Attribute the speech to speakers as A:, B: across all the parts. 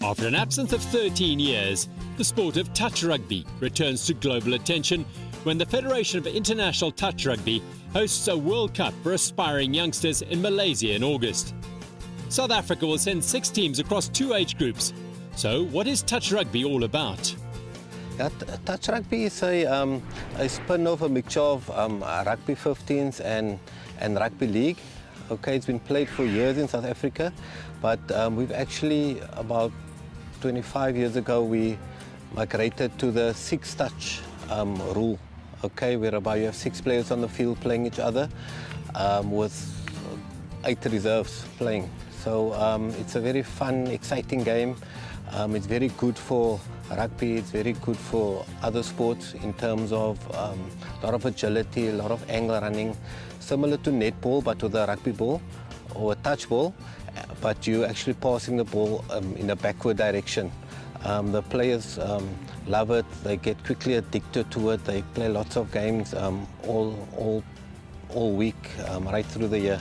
A: After an absence of 13 years, the sport of touch rugby returns to global attention when the Federation of International Touch Rugby hosts a World Cup for aspiring youngsters in Malaysia in August. South Africa will send 6 teams across 2 age groups. So what is touch rugby all about?
B: Yeah, touch rugby is a spin-off, a mixture of rugby 15s and rugby league. Okay, it's been played for years in South Africa, but we've actually, about 25 years ago, we migrated to the 6-touch rule. Okay, whereby you have 6 players on the field playing each other with 8 reserves playing. So it's a very fun, exciting game. It's very good for rugby, it's very good for other sports in terms of a lot of agility, a lot of angle running, similar to netball but with a rugby ball or a touch ball, but you're actually passing the ball in a backward direction. The players love it, they get quickly addicted to it, they play lots of games all week, right through the year.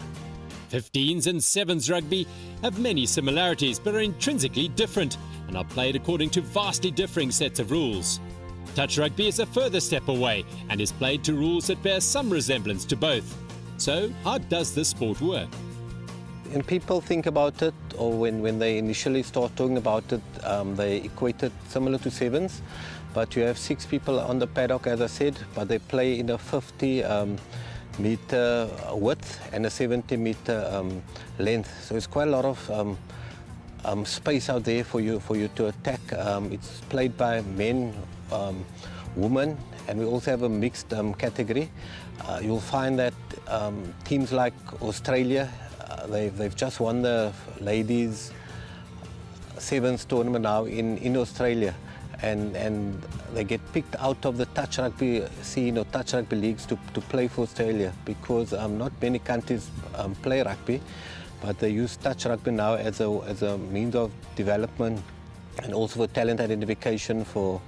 A: 15s and 7s rugby have many similarities but are intrinsically different and are played according to vastly differing sets of rules. Touch rugby is a further step away and is played to rules that bear some resemblance to both. So, how does this sport work?
B: When people think about it, or when they initially start talking about it, they equate it similar to 7s, but you have 6 people on the paddock, as I said, but they play in a 50-meter width and a 70-meter length. So it's quite a lot of space out there for you to attack. It's played by men, women, and we also have a mixed category. You'll find that teams like Australia, they've just won the ladies 7s tournament now in Australia, and they get picked out of the touch rugby scene or touch rugby leagues to play for Australia, because not many countries play rugby, but they use touch rugby now as a means of development and also for talent identification, to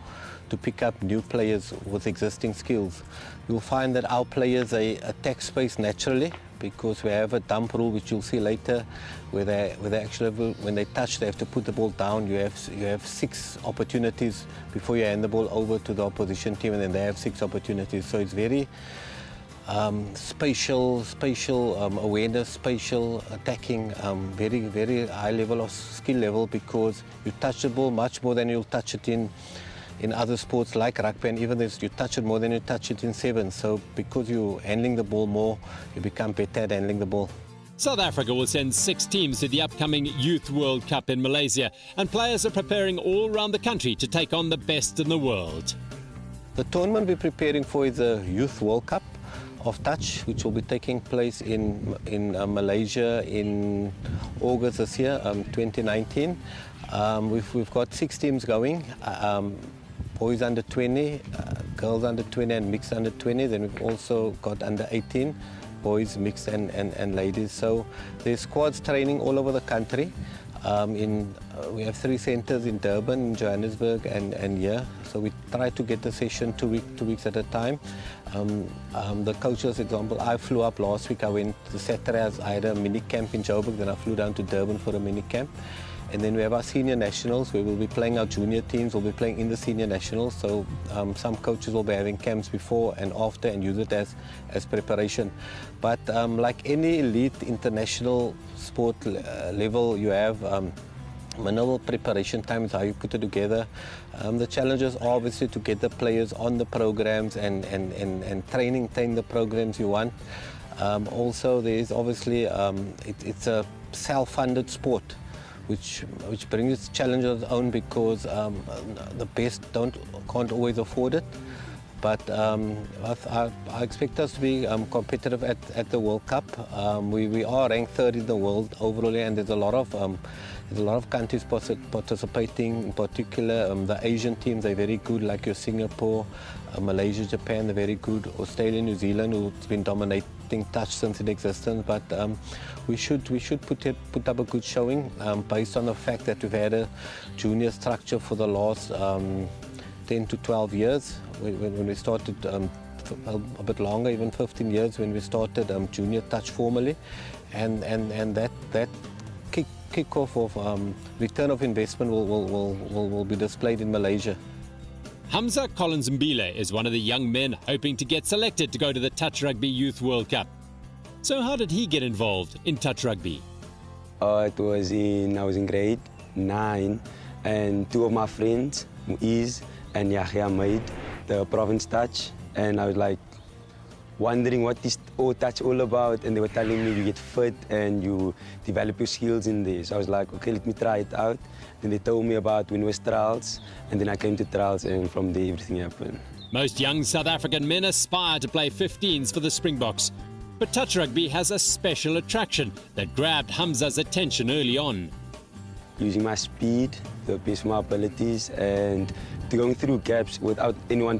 B: pick up new players with existing skills. You'll find that our players, they attack space naturally, because we have a dump rule, which you'll see later, where they actually, when they touch, they have to put the ball down. You have 6 opportunities before you hand the ball over to the opposition team, and then they have 6 opportunities. So it's very spatial awareness, spatial attacking, very high level of skill level, because you touch the ball much more than you'll touch it in other sports like rugby, and even you touch it more than you touch it in 7. So because you're handling the ball more, you become better at handling the ball.
A: South Africa will send 6 teams to the upcoming Youth World Cup in Malaysia, and players are preparing all around the country to take on the best in the world.
B: The tournament we're preparing for is the Youth World Cup of touch, which will be taking place in Malaysia in August this year, 2019. We've got 6 teams going. Boys under 20, girls under 20 and mixed under 20. Then we've also got under 18, boys mixed and ladies. So there's squads training all over the country. We have 3 centres in Durban, in Johannesburg and here. So we try to get the session 2 weeks at a time. The coaches, for example, I flew up last week. I went to Saturday, I had a mini camp in Joburg, then I flew down to Durban for a mini camp. And then we have our senior nationals, where we'll be playing our junior teams, we'll be playing in the senior nationals. So some coaches will be having camps before and after and use it as preparation. But like any elite international sport level, you have minimal preparation time is how you put it together. The challenges are obviously to get the players on the programs and train the programs you want. Also, there is obviously, it's a self-funded sport, which brings its challenges of its own, because the best can't always afford it. But I expect us to be competitive at the World Cup. We are ranked 3rd in the world overall, and there's a lot of countries participating. In particular, the Asian teams, they're very good, like your Singapore, Malaysia, Japan, they're very good. Australia, New Zealand, who's been dominating touch since its existence. But we should put up a good showing based on the fact that we've had a junior structure for the last 10 to 12 years. When we started, a bit longer, even 15 years when we started junior touch formally, and that kick-off of return of investment will be displayed in Malaysia.
A: Hamza Collins Mbile is one of the young men hoping to get selected to go to the Touch Rugby Youth World Cup. So how did he get involved in touch rugby?
C: I was in grade 9, and two of my friends, Muiz and Yahya, made the province touch, and I was like wondering what is touch all about, and they were telling me you get fit and you develop your skills in this. So I was like, okay, let me try it out. Then they told me about when it was trials, and then I came to trials, and from there everything happened.
A: Most young South African men aspire to play 15s for the Springboks. But touch rugby has a special attraction that grabbed Hamza's attention early on.
C: Using my speed, the best of my abilities, and going through gaps without anyone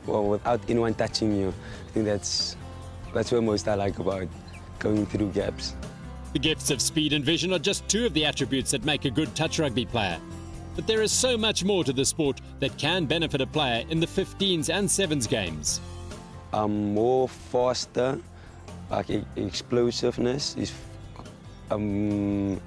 C: without anyone touching you. I think that's what most I like about going through gaps.
A: The gifts of speed and vision are just two of the attributes that make a good touch rugby player. But there is so much more to the sport that can benefit a player in the 15s and 7s games.
C: I'm more faster, like explosiveness is, and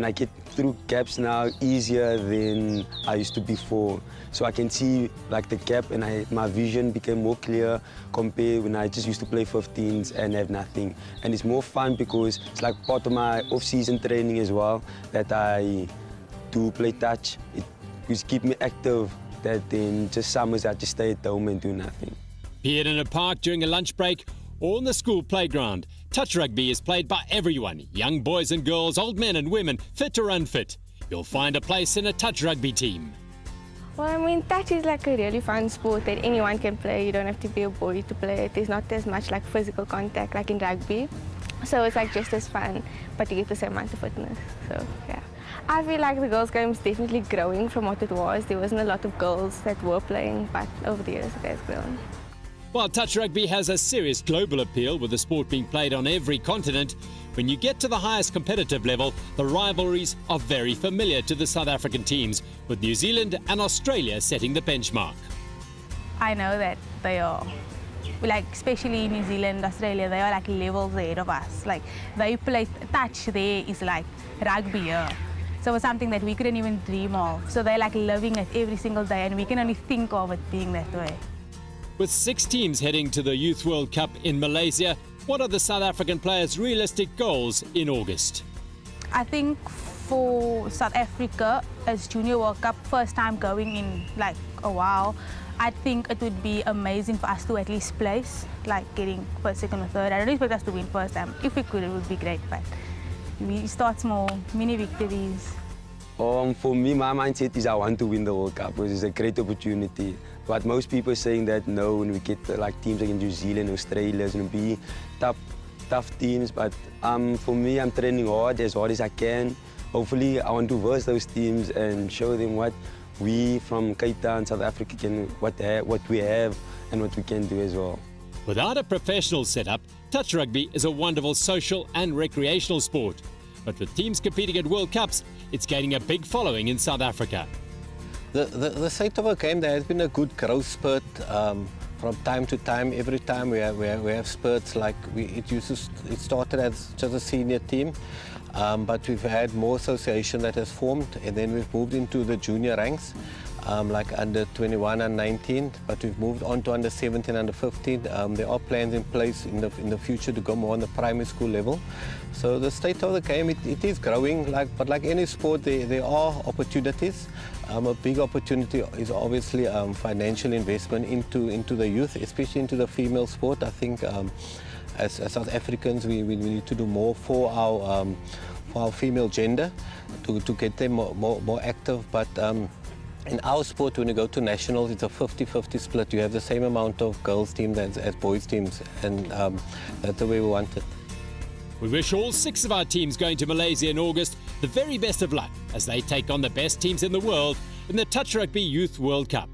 C: I get through gaps now easier than I used to before. So I can see like the gap, and my vision became more clear compared when I just used to play 15s and have nothing. And it's more fun because it's like part of my off-season training as well, that I do play touch. It just keeps me active, that in just summers I just stay at home and do nothing.
A: Be it in a park during a lunch break or on the school playground, touch rugby is played by everyone, young boys and girls, old men and women, fit or unfit. You'll find a place in a touch rugby team.
D: Well, I mean, touch is like a really fun sport that anyone can play. You don't have to be a boy to play it. There's not as much like physical contact like in rugby. So it's like just as fun, but you get the same amount of fitness. So, yeah. I feel like the girls' game is definitely growing from what it was. There wasn't a lot of girls that were playing, but over the years it has grown.
A: While touch rugby has a serious global appeal, with the sport being played on every continent, when you get to the highest competitive level, the rivalries are very familiar to the South African teams, with New Zealand and Australia setting the benchmark.
E: I know that they are, like, especially New Zealand, Australia, they are like levels ahead of us. Like, they play touch there is like rugby here. So it's something that we couldn't even dream of. So they're like living it every single day, and we can only think of it being that way.
A: With 6 teams heading to the Youth World Cup in Malaysia, what are the South African players' realistic goals in August?
E: I think for South Africa, as Junior World Cup, first time going in like a while, I think it would be amazing for us to at least place, like getting first, second or third. I don't expect us to win first time. If we could, it would be great, but we start small, mini victories.
C: For me, my mindset is I want to win the World Cup because it's a great opportunity. But most people are saying that no, when we get like teams like in New Zealand, Australia, it's going to be tough teams. But for me, I'm training hard as I can. Hopefully, I want to verse those teams and show them what we from Cape Town, South Africa, what we have and what we can do as well.
A: Without a professional setup, touch rugby is a wonderful social and recreational sport. But with teams competing at World Cups, it's gaining a big following in South Africa.
B: The state of our game, there has been a good growth spurt from time to time. Every time we have spurts, like it started as just a senior team, but we've had more association that has formed, and then we've moved into the junior ranks, like under 21 and 19, but we've moved on to under 17, under 15. There are plans in place in the future to go more on the primary school level. So the state of the game, it is growing, but like any sport, there are opportunities. A big opportunity is obviously financial investment into the youth, especially into the female sport. I think as South Africans, we need to do more for our female gender to get them more active. But in our sport, when you go to nationals, it's a 50-50 split. You have the same amount of girls teams as boys teams, and that's the way we want it.
A: We wish all 6 of our teams going to Malaysia in August the very best of luck as they take on the best teams in the world in the Touch Rugby Youth World Cup.